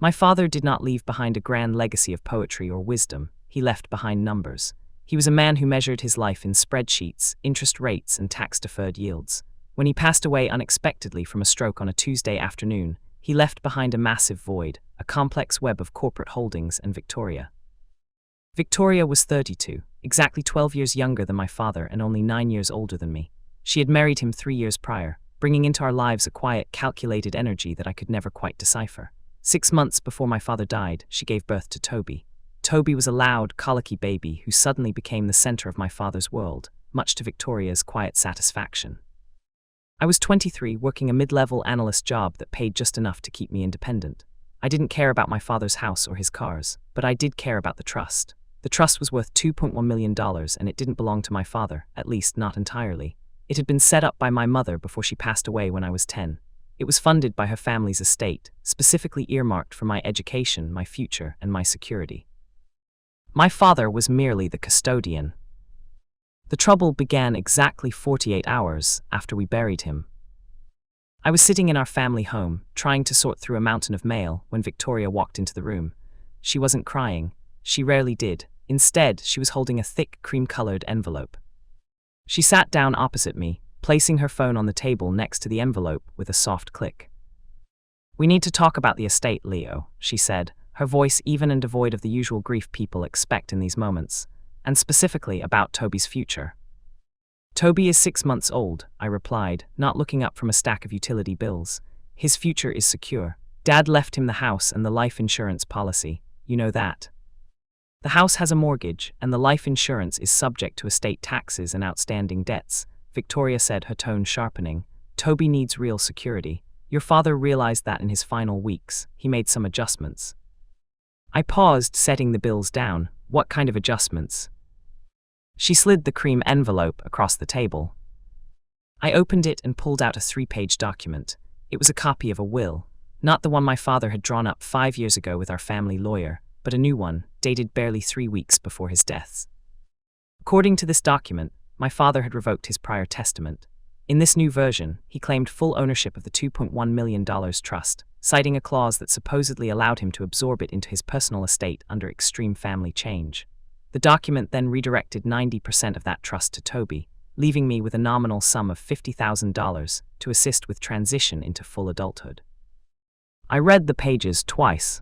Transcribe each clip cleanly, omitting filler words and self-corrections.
My father did not leave behind a grand legacy of poetry or wisdom. He left behind numbers. He was a man who measured his life in spreadsheets, interest rates, and tax-deferred yields. When he passed away unexpectedly from a stroke on a Tuesday afternoon, he left behind a massive void, a complex web of corporate holdings and Victoria. Victoria was 32, exactly 12 years younger than my father and only 9 years older than me. She had married him 3 years prior, bringing into our lives a quiet, calculated energy that I could never quite decipher. 6 months before my father died, she gave birth to Toby. Toby was a loud, colicky baby who suddenly became the center of my father's world, much to Victoria's quiet satisfaction. I was 23, working a mid-level analyst job that paid just enough to keep me independent. I didn't care about my father's house or his cars, but I did care about the trust. The trust was worth $2.1 million, and it didn't belong to my father, at least not entirely. It had been set up by my mother before she passed away when I was 10. It was funded by her family's estate, specifically earmarked for my education, my future, and my security. My father was merely the custodian. The trouble began exactly 48 hours after we buried him. I was sitting in our family home, trying to sort through a mountain of mail, when Victoria walked into the room. She wasn't crying. She rarely did. Instead, she was holding a thick, cream-colored envelope. She sat down opposite me, placing her phone on the table next to the envelope with a soft click. "We need to talk about the estate, Leo," she said, her voice even and devoid of the usual grief people expect in these moments, and specifically about Toby's future. "Toby is 6 months old," I replied, not looking up from a stack of utility bills. "His future is secure. Dad left him the house and the life insurance policy. You know that. The house has a mortgage, and the life insurance is subject to estate taxes and outstanding debts," Victoria said, her tone sharpening. "Toby needs real security. Your father realized that in his final weeks. He made some adjustments." I paused, setting the bills down. "What kind of adjustments?" She slid the cream envelope across the table. I opened it and pulled out a 3-page document. It was a copy of a will, not the one my father had drawn up 5 years ago with our family lawyer, but a new one, dated barely 3 weeks before his death. According to this document, my father had revoked his prior testament. In this new version, he claimed full ownership of the $2.1 million trust, citing a clause that supposedly allowed him to absorb it into his personal estate under extreme family change. The document then redirected 90% of that trust to Toby, leaving me with a nominal sum of $50,000 to assist with transition into full adulthood. I read the pages twice.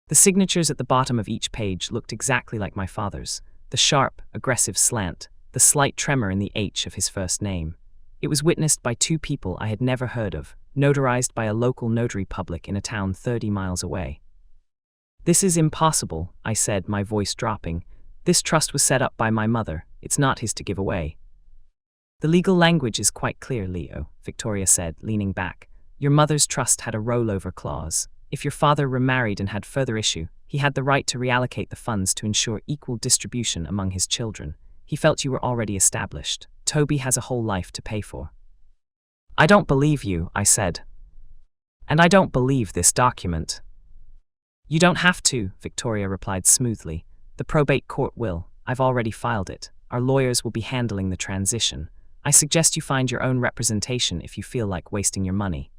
The signatures at the bottom of each page looked exactly like my father's, the sharp, aggressive slant, the slight tremor in the H of his first name. It was witnessed by 2 people I had never heard of, notarized by a local notary public in a town 30 miles away. "This is impossible," I said, my voice dropping. "This trust was set up by my mother. It's not his to give away." "The legal language is quite clear, Leo," Victoria said, leaning back. "Your mother's trust had a rollover clause. If your father remarried and had further issue, he had the right to reallocate the funds to ensure equal distribution among his children. He felt you were already established. Toby has a whole life to pay for." "I don't believe you," I said. "And I don't believe this document." "You don't have to," Victoria replied smoothly. "The probate court will. I've already filed it. Our lawyers will be handling the transition. I suggest you find your own representation if you feel like wasting your money."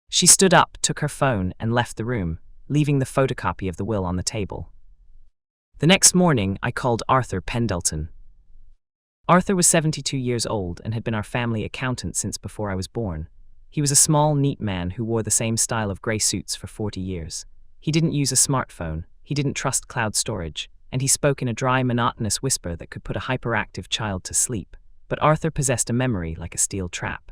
She stood up, took her phone, and left the room, leaving the photocopy of the will on the table. The next morning, I called Arthur Pendleton. Arthur was 72 years old and had been our family accountant since before I was born. He was a small, neat man who wore the same style of gray suits for 40 years. He didn't use a smartphone, he didn't trust cloud storage, and he spoke in a dry, monotonous whisper that could put a hyperactive child to sleep. But Arthur possessed a memory like a steel trap.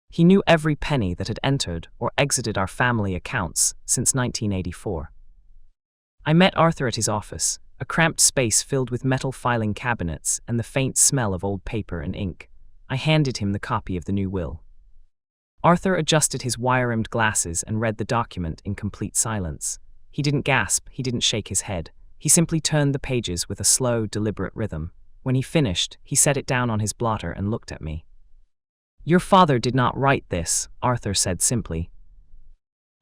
He knew every penny that had entered or exited our family accounts since 1984. I met Arthur at his office, a cramped space filled with metal filing cabinets and the faint smell of old paper and ink. I handed him the copy of the new will. Arthur adjusted his wire-rimmed glasses and read the document in complete silence. He didn't gasp, he didn't shake his head. He simply turned the pages with a slow, deliberate rhythm. When he finished, he set it down on his blotter and looked at me. "Your father did not write this," Arthur said simply.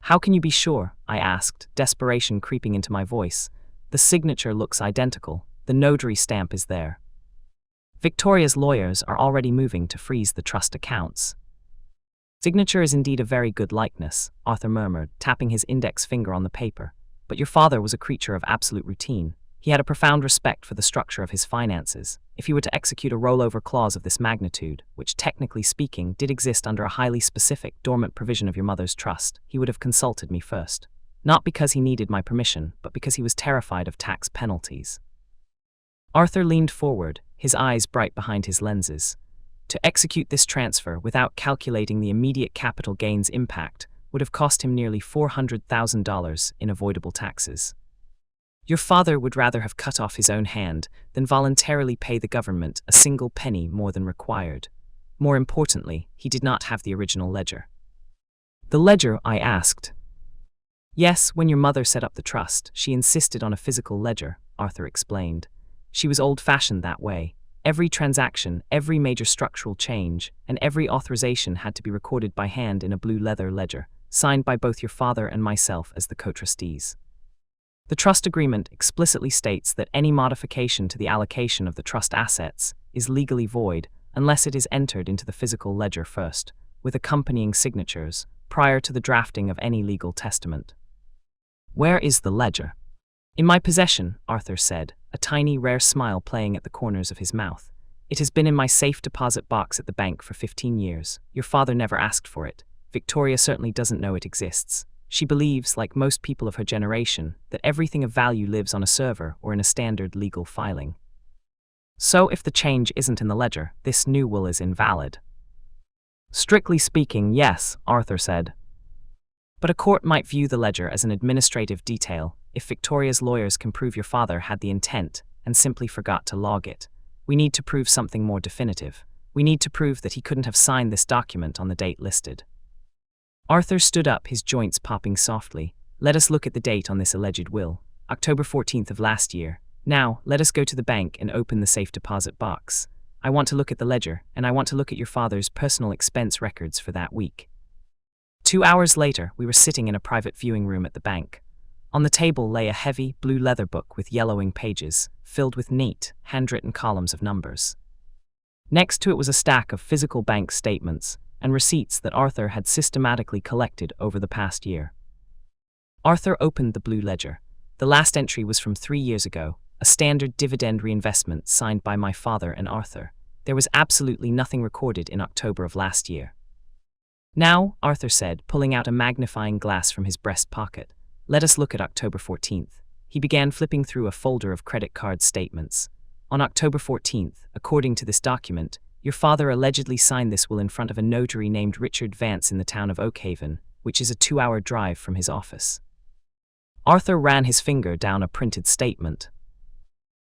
"How can you be sure?" I asked, desperation creeping into my voice. "The signature looks identical. The notary stamp is there. Victoria's lawyers are already moving to freeze the trust accounts." Signature is indeed a very good likeness, Arthur murmured, tapping his index finger on the paper. But your father was a creature of absolute routine. He had a profound respect for the structure of his finances. If he were to execute a rollover clause of this magnitude, which technically speaking did exist under a highly specific, dormant provision of your mother's trust, he would have consulted me first. Not because he needed my permission, but because he was terrified of tax penalties. Arthur leaned forward, his eyes bright behind his lenses. To execute this transfer without calculating the immediate capital gains impact would have cost him nearly $400,000 in avoidable taxes. Your father would rather have cut off his own hand than voluntarily pay the government a single penny more than required. More importantly, he did not have the original ledger. The ledger, I asked. Yes, when your mother set up the trust, she insisted on a physical ledger, Arthur explained. She was old-fashioned that way. Every transaction, every major structural change, and every authorization had to be recorded by hand in a blue leather ledger, signed by both your father and myself as the co-trustees. The trust agreement explicitly states that any modification to the allocation of the trust assets is legally void unless it is entered into the physical ledger first, with accompanying signatures, prior to the drafting of any legal testament. Where is the ledger? In my possession, Arthur said, a tiny, rare smile playing at the corners of his mouth. It has been in my safe deposit box at the bank for 15 years. Your father never asked for it. Victoria certainly doesn't know it exists. She believes, like most people of her generation, that everything of value lives on a server or in a standard legal filing. So if the change isn't in the ledger, this new will is invalid. Strictly speaking, yes, Arthur said. But a court might view the ledger as an administrative detail if Victoria's lawyers can prove your father had the intent and simply forgot to log it. We need to prove something more definitive. We need to prove that he couldn't have signed this document on the date listed. Arthur stood up, his joints popping softly. Let us look at the date on this alleged will. October 14th of last year. Now, let us go to the bank and open the safe deposit box. I want to look at the ledger, and I want to look at your father's personal expense records for that week. 2 hours later, we were sitting in a private viewing room at the bank. On the table lay a heavy, blue leather book with yellowing pages, filled with neat, handwritten columns of numbers. Next to it was a stack of physical bank statements and receipts that Arthur had systematically collected over the past year. Arthur opened the blue ledger. The last entry was from 3 years ago, a standard dividend reinvestment signed by my father and Arthur. There was absolutely nothing recorded in October of last year. Now, Arthur said, pulling out a magnifying glass from his breast pocket, let us look at October 14th. He began flipping through a folder of credit card statements. On October 14th, according to this document, your father allegedly signed this will in front of a notary named Richard Vance in the town of Oakhaven, which is a 2-hour drive from his office. Arthur ran his finger down a printed statement.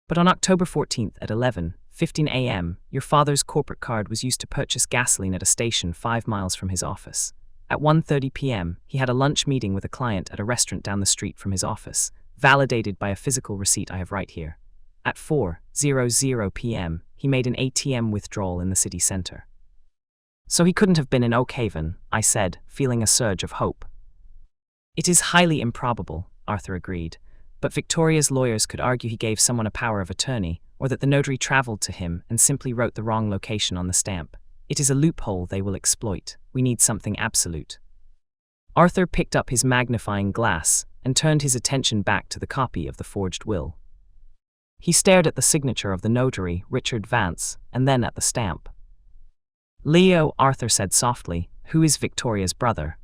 But on October 14th at 11:15 a.m., your father's corporate card was used to purchase gasoline at a station 5 miles from his office. At 1:30 p.m., he had a lunch meeting with a client at a restaurant down the street from his office, validated by a physical receipt I have right here. At 4:00 p.m., he made an ATM withdrawal in the city center. So he couldn't have been in Oakhaven, I said, feeling a surge of hope. It is highly improbable, Arthur agreed, but Victoria's lawyers could argue he gave someone a power of attorney, or that the notary traveled to him and simply wrote the wrong location on the stamp. It is a loophole they will exploit. We need something absolute. Arthur picked up his magnifying glass and turned his attention back to the copy of the forged will. He stared at the signature of the notary, Richard Vance, and then at the stamp. Leo, Arthur said softly, who is Victoria's brother?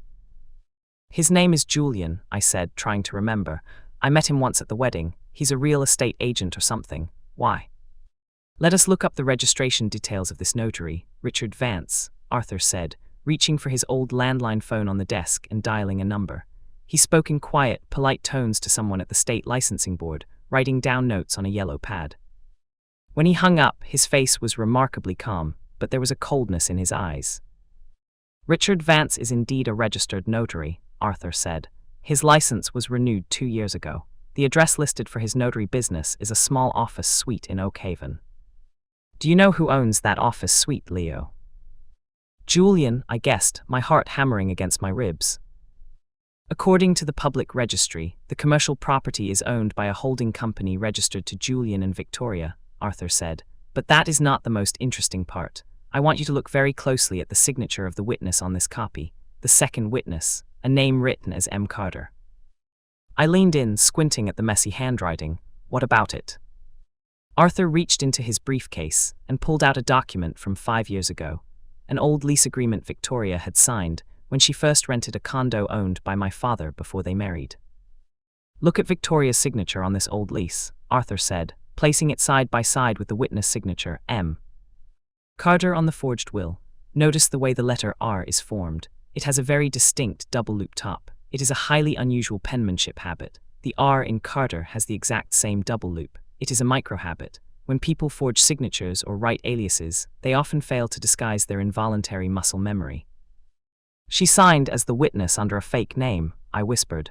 His name is Julian, I said, trying to remember. I met him once at the wedding. He's a real estate agent or something. Why? Let us look up the registration details of this notary, Richard Vance, Arthur said, reaching for his old landline phone on the desk and dialing a number. He spoke in quiet, polite tones to someone at the state licensing board, writing down notes on a yellow pad. When he hung up, his face was remarkably calm, but there was a coldness in his eyes. Richard Vance is indeed a registered notary, Arthur said. His license was renewed 2 years ago. The address listed for his notary business is a small office suite in Oakhaven. Do you know who owns that office suite, Leo? Julian, I guessed, my heart hammering against my ribs. According to the public registry, the commercial property is owned by a holding company registered to Julian and Victoria, Arthur said. But that is not the most interesting part. I want you to look very closely at the signature of the witness on this copy, the second witness, a name written as M. Carter. I leaned in, squinting at the messy handwriting. What about it? Arthur reached into his briefcase and pulled out a document from 5 years ago, an old lease agreement Victoria had signed when she first rented a condo owned by my father before they married. Look at Victoria's signature on this old lease, Arthur said, placing it side by side with the witness signature, M. Carter on the forged will. Notice the way the letter R is formed. It has a very distinct double-loop top. It is a highly unusual penmanship habit. The R in Carter has the exact same double loop. It is a micro-habit. When people forge signatures or write aliases, they often fail to disguise their involuntary muscle memory. She signed as the witness under a fake name, I whispered.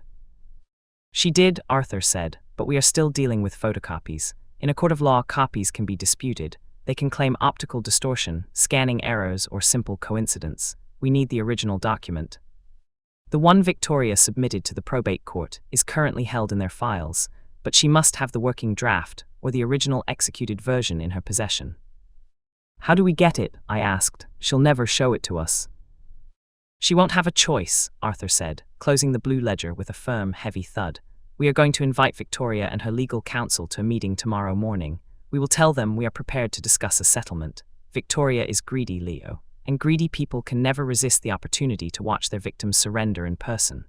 She did, Arthur said, but we are still dealing with photocopies. In a court of law, copies can be disputed. They can claim optical distortion, scanning errors, or simple coincidence. We need the original document. The one Victoria submitted to the probate court is currently held in their files, but she must have the working draft or the original executed version in her possession. How do we get it? I asked. She'll never show it to us. She won't have a choice, Arthur said, closing the blue ledger with a firm, heavy thud. We are going to invite Victoria and her legal counsel to a meeting tomorrow morning. We will tell them we are prepared to discuss a settlement. Victoria is greedy, Leo, and greedy people can never resist the opportunity to watch their victims surrender in person.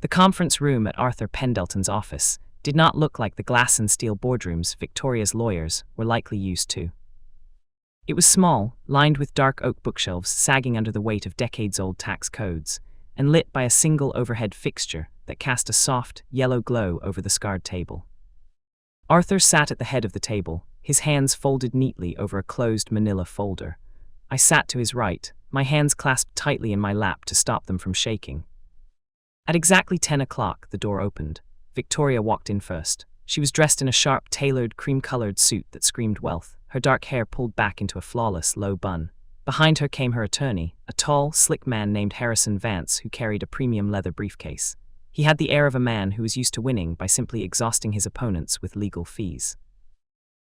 The conference room at Arthur Pendleton's office did not look like the glass and steel boardrooms Victoria's lawyers were likely used to. It was small, lined with dark oak bookshelves sagging under the weight of decades-old tax codes, and lit by a single overhead fixture that cast a soft, yellow glow over the scarred table. Arthur sat at the head of the table, his hands folded neatly over a closed manila folder. I sat to his right, my hands clasped tightly in my lap to stop them from shaking. At exactly 10 o'clock, the door opened. Victoria walked in first. She was dressed in a sharp, tailored, cream-colored suit that screamed wealth, her dark hair pulled back into a flawless, low bun. Behind her came her attorney, a tall, slick man named Harrison Vance who carried a premium leather briefcase. He had the air of a man who was used to winning by simply exhausting his opponents with legal fees.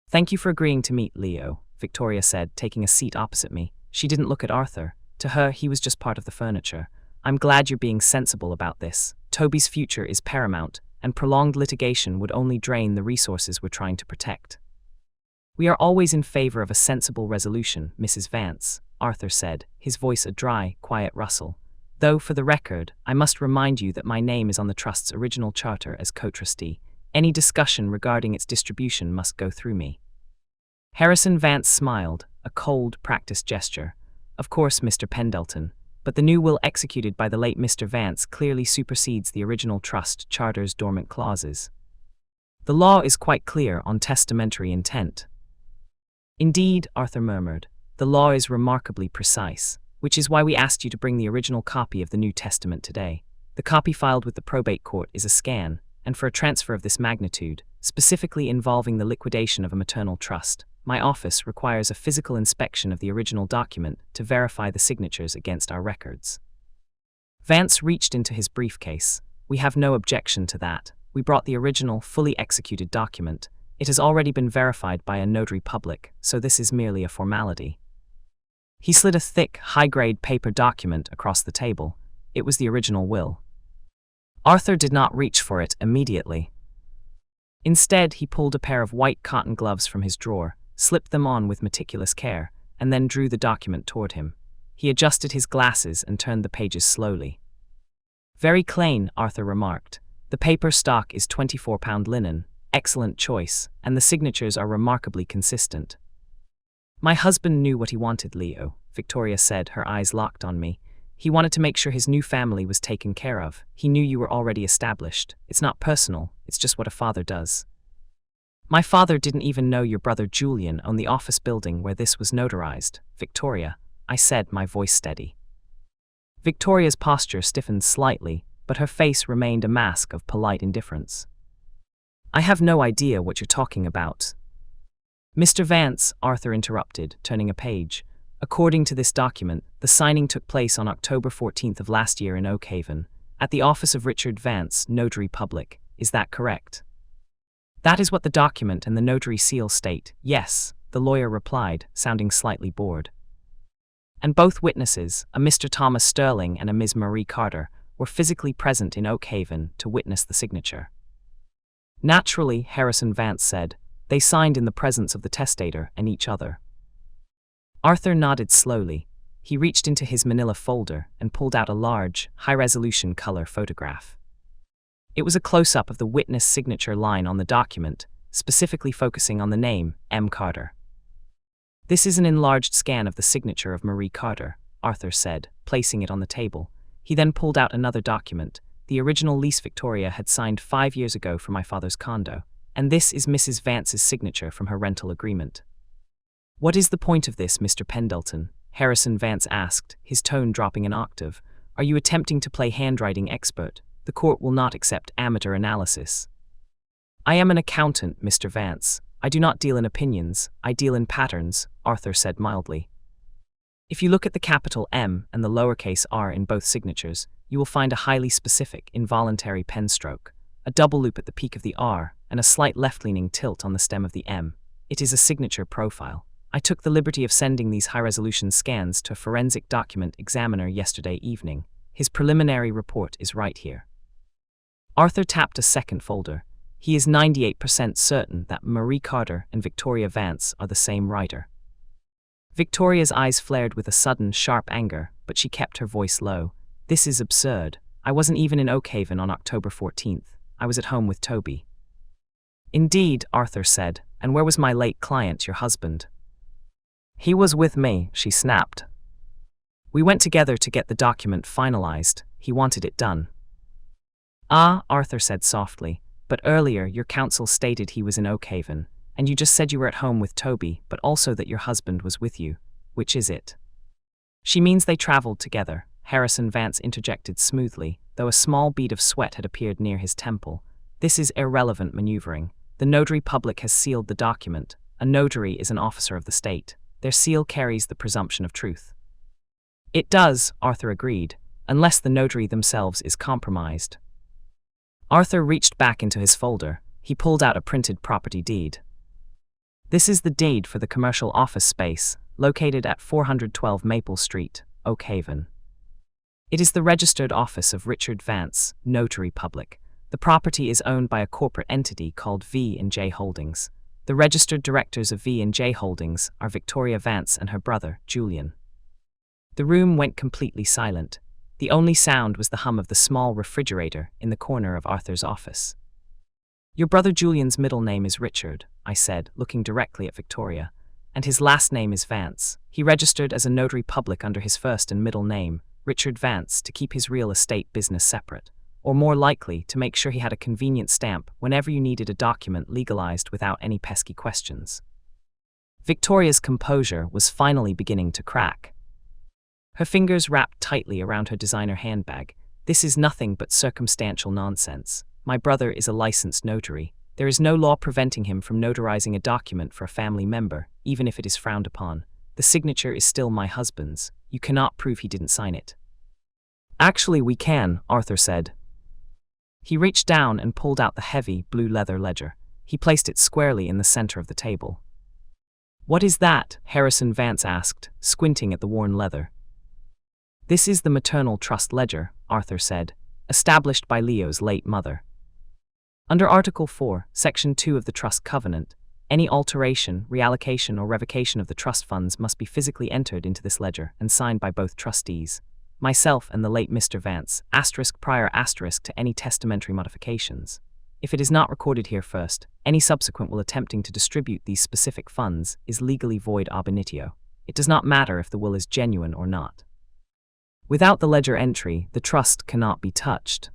Thank you for agreeing to meet, Leo, Victoria said, taking a seat opposite me. She didn't look at Arthur. To her, he was just part of the furniture. I'm glad you're being sensible about this. Toby's future is paramount, and prolonged litigation would only drain the resources we're trying to protect. We are always in favor of a sensible resolution, Mrs. Vance, Arthur said, his voice a dry, quiet rustle. Though, for the record, I must remind you that my name is on the Trust's original charter as co-trustee. Any discussion regarding its distribution must go through me. Harrison Vance smiled, a cold, practiced gesture. Of course, Mr. Pendleton, but the new will executed by the late Mr. Vance clearly supersedes the original trust charter's dormant clauses. The law is quite clear on testamentary intent. Indeed, Arthur murmured, the law is remarkably precise, which is why we asked you to bring the original copy of the New Testament today. The copy filed with the probate court is a scan, and for a transfer of this magnitude, specifically involving the liquidation of a maternal trust, my office requires a physical inspection of the original document to verify the signatures against our records. Vance reached into his briefcase. We have no objection to that. We brought the original, fully executed document. It has already been verified by a notary public, so this is merely a formality. He slid a thick, high-grade paper document across the table. It was the original will. Arthur did not reach for it immediately. Instead, he pulled a pair of white cotton gloves from his drawer, slipped them on with meticulous care, and then drew the document toward him. He adjusted his glasses and turned the pages slowly. Very plain, Arthur remarked. The paper stock is 24-pound linen, excellent choice, and the signatures are remarkably consistent. My husband knew what he wanted, Leo, Victoria said, her eyes locked on me. He wanted to make sure his new family was taken care of. He knew you were already established. It's not personal, it's just what a father does. My father didn't even know your brother Julian owned the office building where this was notarized, Victoria, I said, my voice steady. Victoria's posture stiffened slightly, but her face remained a mask of polite indifference. I have no idea what you're talking about. Mr. Vance, Arthur interrupted, turning a page. According to this document, the signing took place on October 14th of last year in Oak Haven, at the office of Richard Vance, Notary Public. Is that correct? That is what the document and the notary seal state. Yes, the lawyer replied, sounding slightly bored. And both witnesses, a Mr. Thomas Sterling and a Ms. Marie Carter, were physically present in Oak Haven to witness the signature. Naturally, Harrison Vance said, they signed in the presence of the testator and each other. Arthur nodded slowly. He reached into his manila folder and pulled out a large, high-resolution color photograph. It was a close-up of the witness signature line on the document, specifically focusing on the name, M. Carter. This is an enlarged scan of the signature of Marie Carter, Arthur said, placing it on the table. He then pulled out another document. The original lease Victoria had signed 5 years ago for my father's condo, and this is Mrs. Vance's signature from her rental agreement. What is the point of this, Mr. Pendleton? Harrison Vance asked, his tone dropping an octave. Are you attempting to play handwriting expert? The court will not accept amateur analysis. I am an accountant, Mr. Vance. I do not deal in opinions, I deal in patterns, Arthur said mildly. If you look at the capital M and the lowercase r in both signatures, you will find a highly specific, involuntary pen stroke, a double loop at the peak of the R, and a slight left-leaning tilt on the stem of the M. It is a signature profile. I took the liberty of sending these high-resolution scans to a forensic document examiner yesterday evening. His preliminary report is right here. Arthur tapped a second folder. He is 98% certain that Marie Carter and Victoria Vance are the same writer. Victoria's eyes flared with a sudden, sharp anger, but she kept her voice low. This is absurd. I wasn't even in Oak Haven on October 14th. I was at home with Toby. Indeed, Arthur said, and where was my late client, your husband? He was with me, she snapped. We went together to get the document finalized. He wanted it done. Ah, Arthur said softly, but earlier your counsel stated he was in Oak Haven, and you just said you were at home with Toby, but also that your husband was with you. Which is it? She means they traveled together, Harrison Vance interjected smoothly, though a small bead of sweat had appeared near his temple. This is irrelevant maneuvering. The notary public has sealed the document. A notary is an officer of the state. Their seal carries the presumption of truth. It does, Arthur agreed, unless the notary themselves is compromised. Arthur reached back into his folder. He pulled out a printed property deed. This is the deed for the commercial office space, located at 412 Maple Street, Oak Haven. It is the registered office of Richard Vance, Notary Public. The property is owned by a corporate entity called V&J Holdings. The registered directors of V&J Holdings are Victoria Vance and her brother, Julian. The room went completely silent. The only sound was the hum of the small refrigerator in the corner of Arthur's office. Your brother Julian's middle name is Richard, I said, looking directly at Victoria, and his last name is Vance. He registered as a notary public under his first and middle name, Richard Vance, to keep his real estate business separate, or more likely, to make sure he had a convenient stamp whenever you needed a document legalized without any pesky questions. Victoria's composure was finally beginning to crack. Her fingers wrapped tightly around her designer handbag. This is nothing but circumstantial nonsense. My brother is a licensed notary. There is no law preventing him from notarizing a document for a family member, even if it is frowned upon. The signature is still my husband's. You cannot prove he didn't sign it. Actually, we can, Arthur said. He reached down and pulled out the heavy, blue leather ledger. He placed it squarely in the center of the table. What is that? Harrison Vance asked, squinting at the worn leather. This is the maternal trust ledger, Arthur said, established by Leo's late mother. Under Article 4, Section 2 of the Trust Covenant, any alteration, reallocation, or revocation of the trust funds must be physically entered into this ledger and signed by both trustees, myself and the late Mr. Vance, prior to any testamentary modifications. If it is not recorded here first, any subsequent will attempting to distribute these specific funds is legally void ab initio. It does not matter if the will is genuine or not. Without the ledger entry, the trust cannot be touched.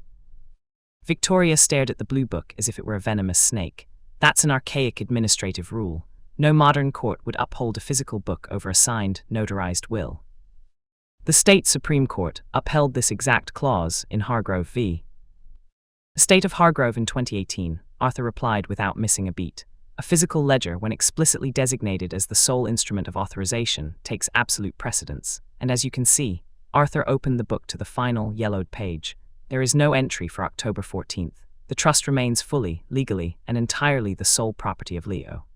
Victoria stared at the blue book as if it were a venomous snake. That's an archaic administrative rule. No modern court would uphold a physical book over a signed, notarized will. The state Supreme Court upheld this exact clause in Hargrove v. State of Hargrove in 2018, Arthur replied without missing a beat. A physical ledger, when explicitly designated as the sole instrument of authorization, takes absolute precedence, and as you can see, Arthur opened the book to the final, yellowed page. There is no entry for October 14th. The trust remains fully, legally, and entirely the sole property of Leo.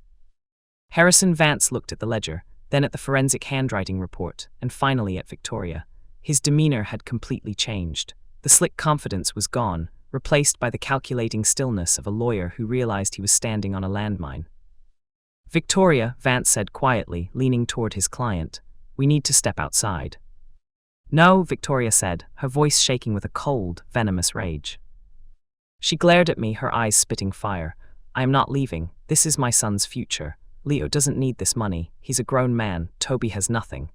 Harrison Vance looked at the ledger. then at the forensic handwriting report, and finally at Victoria. His demeanor had completely changed. The slick confidence was gone, replaced by the calculating stillness of a lawyer who realized he was standing on a landmine. "Victoria," Vance said quietly, leaning toward his client, "we need to step outside." "No," Victoria said, her voice shaking with a cold, venomous rage. She glared at me, her eyes spitting fire. "I am not leaving. This is my son's future. Leo doesn't need this money. He's a grown man. Toby has nothing."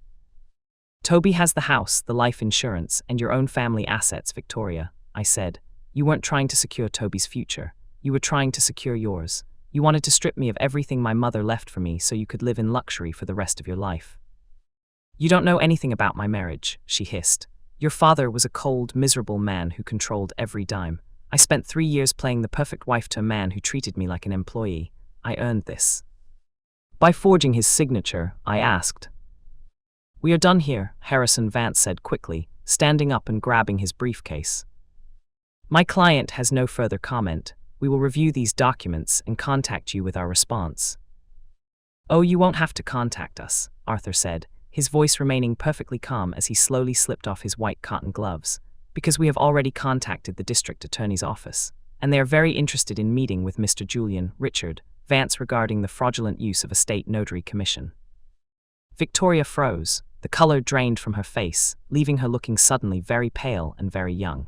"Toby has the house, the life insurance, and your own family assets, Victoria," I said. "You weren't trying to secure Toby's future. You were trying to secure yours. You wanted to strip me of everything my mother left for me so you could live in luxury for the rest of your life." "You don't know anything about my marriage," she hissed. "Your father was a cold, miserable man who controlled every dime. I spent 3 years playing the perfect wife to a man who treated me like an employee. I earned this." "By forging his signature?" I asked. "We are done here," Harrison Vance said quickly, standing up and grabbing his briefcase. "My client has no further comment. We will review these documents and contact you with our response." "Oh, you won't have to contact us," Arthur said, his voice remaining perfectly calm as he slowly slipped off his white cotton gloves, "because we have already contacted the district attorney's office, and they are very interested in meeting with Mr. Julian Richard Vance regarding the fraudulent use of a state notary commission." Victoria froze. The color drained from her face, leaving her looking suddenly very pale and very young.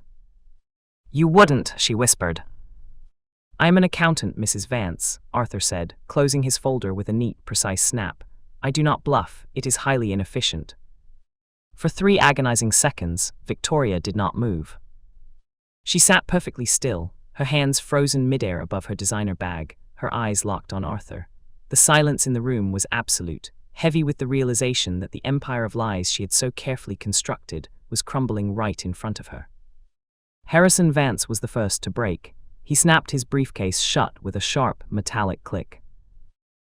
"You wouldn't," she whispered. "I am an accountant, Mrs. Vance," Arthur said, closing his folder with a neat, precise snap. "I do not bluff. It is highly inefficient." For 3 agonizing seconds, Victoria did not move. She sat perfectly still, her hands frozen midair above her designer bag, her eyes locked on Arthur. The silence in the room was absolute, heavy with the realization that the empire of lies she had so carefully constructed was crumbling right in front of her. Harrison Vance was the first to break. He snapped his briefcase shut with a sharp, metallic click.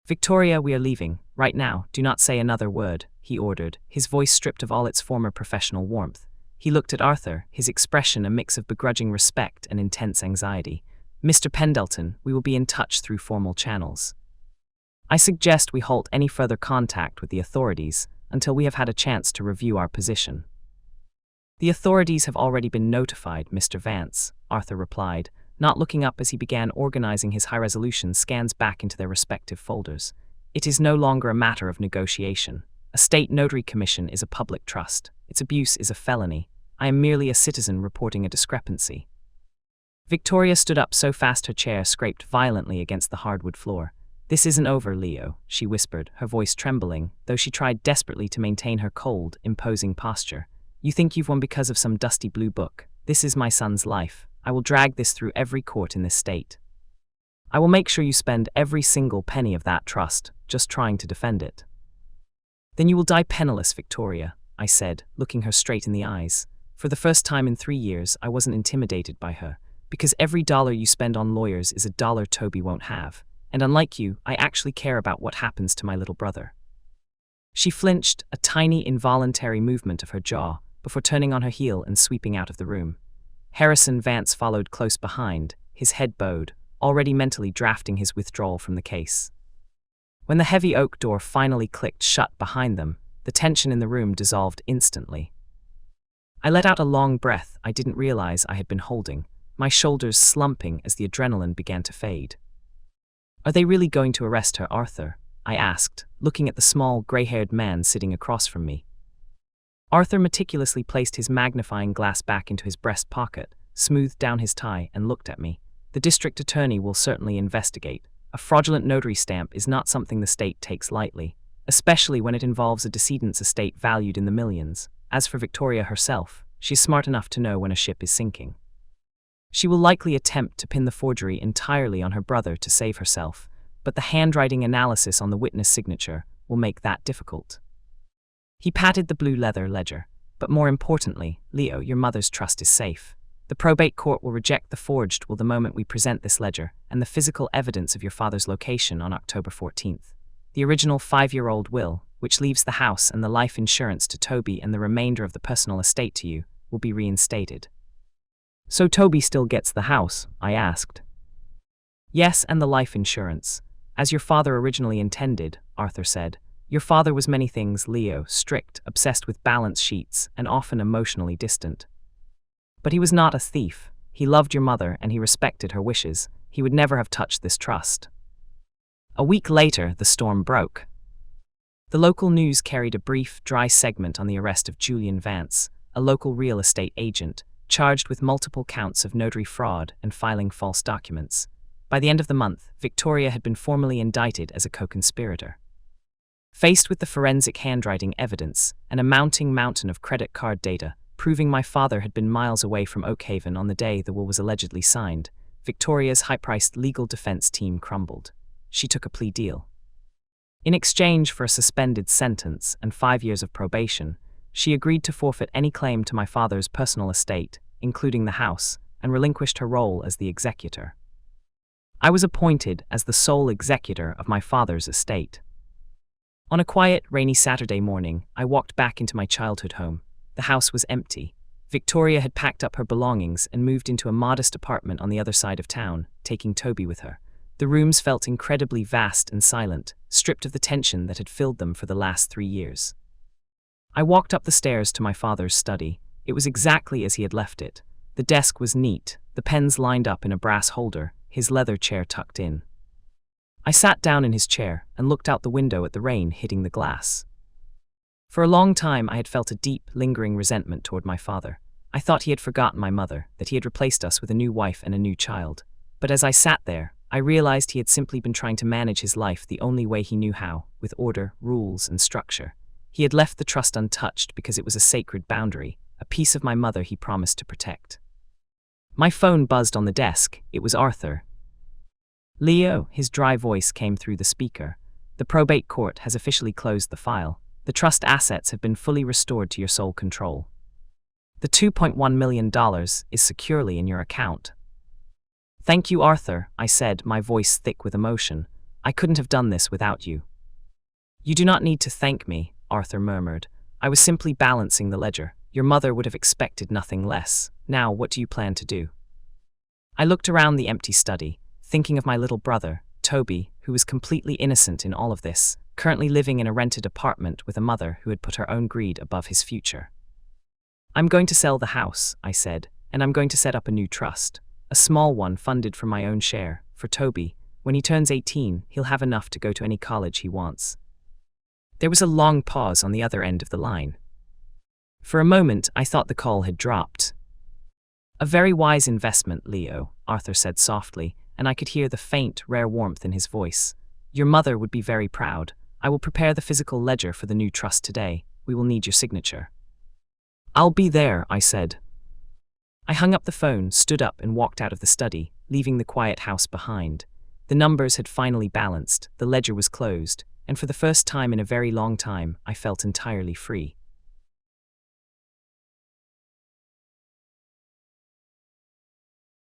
"Victoria, we are leaving. Right now, do not say another word," he ordered, his voice stripped of all its former professional warmth. He looked at Arthur, his expression a mix of begrudging respect and intense anxiety. "Mr. Pendleton, we will be in touch through formal channels. I suggest we halt any further contact with the authorities until we have had a chance to review our position." "The authorities have already been notified, Mr. Vance," Arthur replied, not looking up as he began organizing his high-resolution scans back into their respective folders. "It is no longer a matter of negotiation. A state notary commission is a public trust. Its abuse is a felony. I am merely a citizen reporting a discrepancy." Victoria stood up so fast her chair scraped violently against the hardwood floor. "This isn't over, Leo," she whispered, her voice trembling, though she tried desperately to maintain her cold, imposing posture. "You think you've won because of some dusty blue book. This is my son's life. I will drag this through every court in this state. I will make sure you spend every single penny of that trust just trying to defend it." "Then you will die penniless, Victoria," I said, looking her straight in the eyes. For the first time in 3 years, I wasn't intimidated by her, because every dollar you spend on lawyers is a dollar Toby won't have. And unlike you, I actually care about what happens to my little brother. She flinched, a tiny, involuntary movement of her jaw, before turning on her heel and sweeping out of the room. Harrison Vance followed close behind, his head bowed, already mentally drafting his withdrawal from the case. When the heavy oak door finally clicked shut behind them, the tension in the room dissolved instantly. I let out a long breath I didn't realize I had been holding, my shoulders slumping as the adrenaline began to fade. "Are they really going to arrest her, Arthur?" I asked, looking at the small, gray-haired man sitting across from me. Arthur meticulously placed his magnifying glass back into his breast pocket, smoothed down his tie, and looked at me. "The district attorney will certainly investigate. A fraudulent notary stamp is not something the state takes lightly, especially when it involves a decedent's estate valued in the millions. As for Victoria herself, she's smart enough to know when a ship is sinking. She will likely attempt to pin the forgery entirely on her brother to save herself, but the handwriting analysis on the witness signature will make that difficult." He patted the blue leather ledger. "But more importantly, Leo, your mother's trust is safe. The probate court will reject the forged will the moment we present this ledger and the physical evidence of your father's location on October 14th. The original 5-year-old will, which leaves the house and the life insurance to Toby and the remainder of the personal estate to you, will be reinstated." "So Toby still gets the house?" I asked. "Yes, and the life insurance. As your father originally intended," Arthur said. Your father was many things, Leo, strict, obsessed with balance sheets, and often emotionally distant. But he was not a thief. He loved your mother and he respected her wishes. He would never have touched this trust. A week later, the storm broke. The local news carried a brief, dry segment on the arrest of Julian Vance, a local real estate agent, charged with multiple counts of notary fraud and filing false documents. By the end of the month, Victoria had been formally indicted as a co-conspirator. Faced with the forensic handwriting evidence and a mounting mountain of credit card data proving my father had been miles away from Oakhaven on the day the will was allegedly signed, Victoria's high-priced legal defense team crumbled. She took a plea deal. In exchange for a suspended sentence and 5 years of probation, she agreed to forfeit any claim to my father's personal estate, including the house, and relinquished her role as the executor. I was appointed as the sole executor of my father's estate. On a quiet, rainy Saturday morning, I walked back into my childhood home. The house was empty. Victoria had packed up her belongings and moved into a modest apartment on the other side of town, taking Toby with her. The rooms felt incredibly vast and silent, stripped of the tension that had filled them for the last 3 years. I walked up the stairs to my father's study. It was exactly as he had left it. The desk was neat, the pens lined up in a brass holder, his leather chair tucked in. I sat down in his chair and looked out the window at the rain hitting the glass. For a long time I had felt a deep, lingering resentment toward my father. I thought he had forgotten my mother, that he had replaced us with a new wife and a new child. But as I sat there, I realized he had simply been trying to manage his life the only way he knew how, with order, rules, and structure. He had left the trust untouched because it was a sacred boundary, a piece of my mother he promised to protect. My phone buzzed on the desk. It was Arthur. Leo, his dry voice came through the speaker. The probate court has officially closed the file. The trust assets have been fully restored to your sole control. The $2.1 million is securely in your account. Thank you, Arthur, I said, my voice thick with emotion. I couldn't have done this without you. You do not need to thank me, Arthur murmured. I was simply balancing the ledger. Your mother would have expected nothing less. Now, what do you plan to do? I looked around the empty study, thinking of my little brother, Toby, who was completely innocent in all of this, currently living in a rented apartment with a mother who had put her own greed above his future. I'm going to sell the house, I said, and I'm going to set up a new trust. A small one funded from my own share. For Toby, when he turns 18, he'll have enough to go to any college he wants. There was a long pause on the other end of the line. For a moment, I thought the call had dropped. A very wise investment, Leo, Arthur said softly, and I could hear the faint, rare warmth in his voice. Your mother would be very proud. I will prepare the physical ledger for the new trust today. We will need your signature. I'll be there, I said. I hung up the phone, stood up, and walked out of the study, leaving the quiet house behind. The numbers had finally balanced, the ledger was closed, and for the first time in a very long time, I felt entirely free.